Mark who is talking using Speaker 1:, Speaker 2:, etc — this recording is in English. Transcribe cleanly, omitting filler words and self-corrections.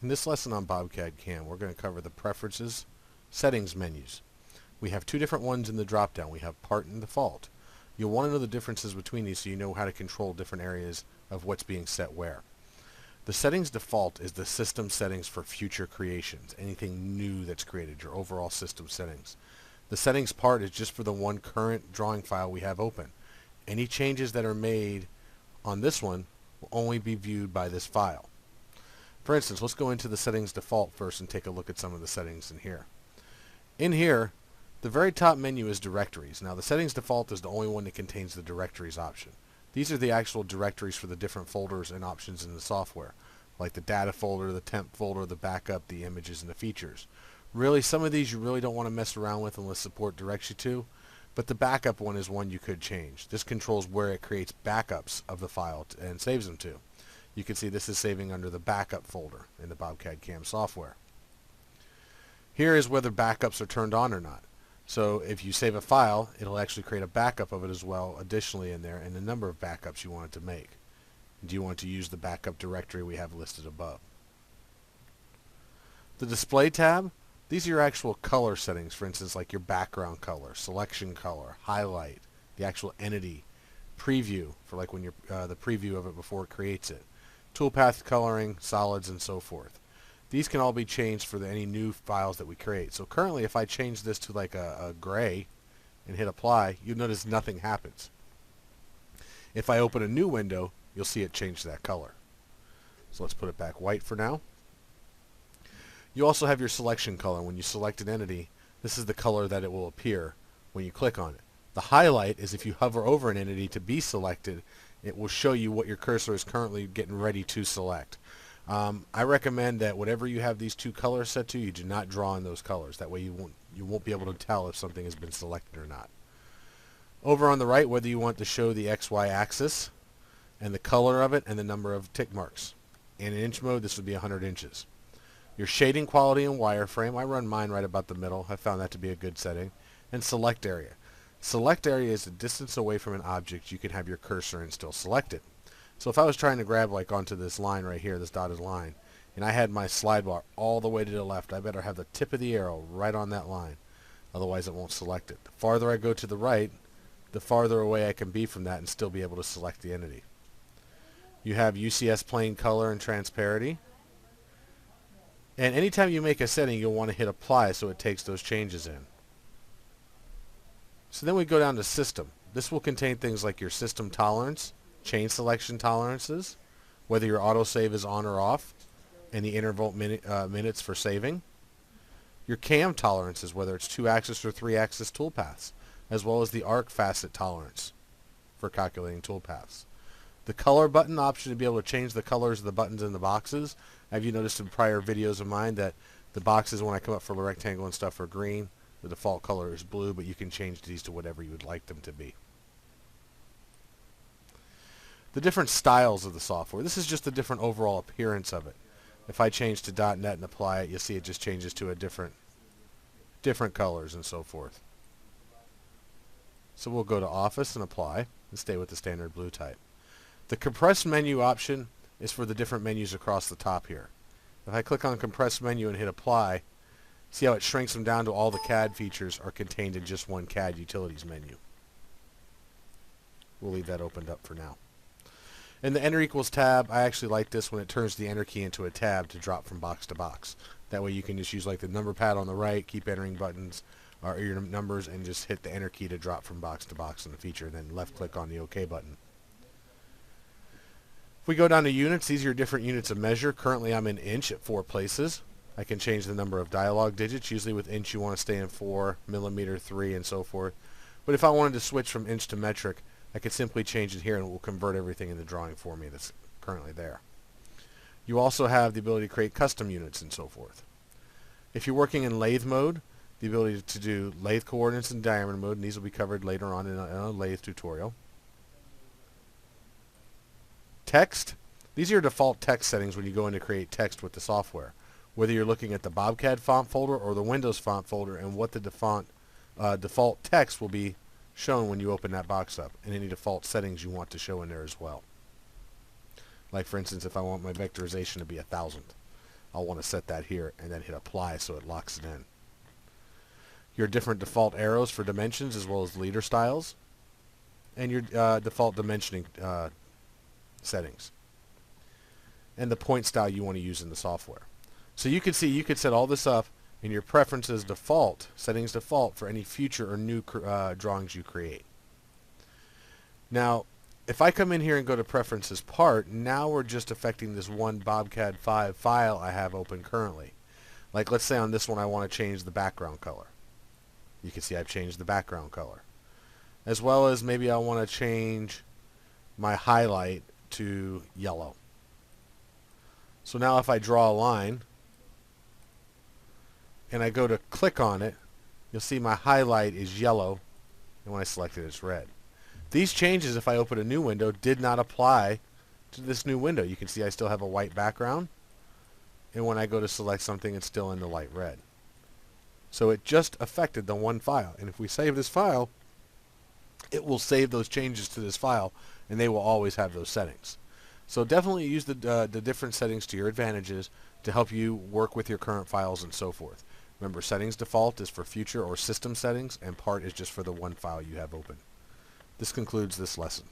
Speaker 1: In this lesson on BobCAD CAM, we're going to cover the Preferences Settings menus. We have two different ones in the drop-down. We have Part and Default. You'll want to know the differences between these so you know how to control different areas of what's being set where. The Settings Default is the system settings for future creations, anything new that's created, your overall system settings. The Settings Part is just for the one current drawing file we have open. Any changes that are made on this one will only be viewed by this file. For instance, let's go into the Settings Default first and take a look at some of the settings in here. In here, the very top menu is Directories. Now, the Settings Default is the only one that contains the Directories option. These are the actual directories for the different folders and options in the software, like the Data folder, the Temp folder, the Backup, the Images, and the Features. Really, some of these you really don't want to mess around with unless support directs you to, but the Backup one is one you could change. This controls where it creates backups of the file and saves them to. You can see this is saving under the Backup folder in the BobCAD CAM software. Here is whether backups are turned on or not. So if you save a file, it'll actually create a backup of it as well additionally in there, and the number of backups you want it to make. Do you want to use the backup directory we have listed above? The Display tab, these are your actual color settings, for instance like your background color, selection color, highlight, the actual entity, preview for like when you're the preview of it before it creates it, toolpath coloring, solids, and so forth. These can all be changed for any new files that we create. So currently if I change this to like a gray and hit apply, you'll notice nothing happens. If I open a new window, you'll see it change that color. So let's put it back white for now. You also have your selection color. When you select an entity, this is the color that it will appear when you click on it. The highlight is if you hover over an entity to be selected, it will show you what your cursor is currently getting ready to select. I recommend that whatever you have these two colors set to, you do not draw in those colors. That way you won't be able to tell if something has been selected or not. Over on the right, whether you want to show the XY axis and the color of it and the number of tick marks. In inch mode, this would be 100 inches. Your shading quality and wireframe, I run mine right about the middle. I found that to be a good setting. And select area. Select area is the distance away from an object you can have your cursor and still select it. So if I was trying to grab like onto this line right here, this dotted line, and I had my slide bar all the way to the left, I better have the tip of the arrow right on that line. Otherwise it won't select it. The farther I go to the right, the farther away I can be from that and still be able to select the entity. You have UCS plain color and transparency. And anytime you make a setting, you'll want to hit apply so it takes those changes in. So then we go down to system. This will contain things like your system tolerance, chain selection tolerances, whether your autosave is on or off, and the interval minutes for saving. Your cam tolerances, whether it's 2-axis or 3-axis toolpaths, as well as the arc facet tolerance for calculating toolpaths. The color button option to be able to change the colors of the buttons in the boxes. Have you noticed in prior videos of mine that the boxes when I come up for the rectangle and stuff are green? The default color is blue, but you can change these to whatever you would like them to be. The different styles of the software. This is just the different overall appearance of it. If I change to .NET and apply it, you'll see it just changes to a different colors and so forth. So we'll go to Office and apply and stay with the standard blue type. The compressed menu option is for the different menus across the top here. If I click on compressed menu and hit apply, see how it shrinks them down to all the CAD features are contained in just one CAD utilities menu. We'll leave that opened up for now. In the enter equals tab, I actually like this when it turns the enter key into a tab to drop from box to box. That way you can just use like the number pad on the right, keep entering buttons or your numbers, and just hit the enter key to drop from box to box in the feature, and then left click on the OK button. If we go down to units, these are your different units of measure. Currently I'm in inch at 4 places. I can change the number of dialog digits. Usually with inch you want to stay in 4, millimeter 3, and so forth. But if I wanted to switch from inch to metric, I could simply change it here and it will convert everything in the drawing for me that's currently there. You also have the ability to create custom units and so forth. If you're working in lathe mode, the ability to do lathe coordinates in diameter mode, and these will be covered later on in a lathe tutorial. Text. These are your default text settings when you go in to create text with the software. Whether you're looking at the BobCAD font folder or the Windows font folder, and what the default text will be shown when you open that box up, and any default settings you want to show in there as well. Like for instance, if I want my vectorization to be 1000, I'll want to set that here and then hit apply so it locks it in. Your different default arrows for dimensions as well as leader styles, and your default dimensioning settings, and the point style you want to use in the software. So you can see you could set all this up in your preferences default, settings default for any future or new drawings you create. Now, if I come in here and go to preferences part, now we're just affecting this one BobCAD 5 file I have open currently. Like let's say on this one I want to change the background color. You can see I've changed the background color. As well as maybe I want to change my highlight to yellow. So now if I draw a line and I go to click on it, you'll see my highlight is yellow, and when I select it it's red. These changes, if I open a new window, did not apply to this new window. You can see I still have a white background, and when I go to select something it's still in the light red. So it just affected the one file, and if we save this file, it will save those changes to this file, and they will always have those settings. So definitely use the different settings to your advantages to help you work with your current files and so forth. Remember, settings default is for future or system settings, and part is just for the one file you have open. This concludes this lesson.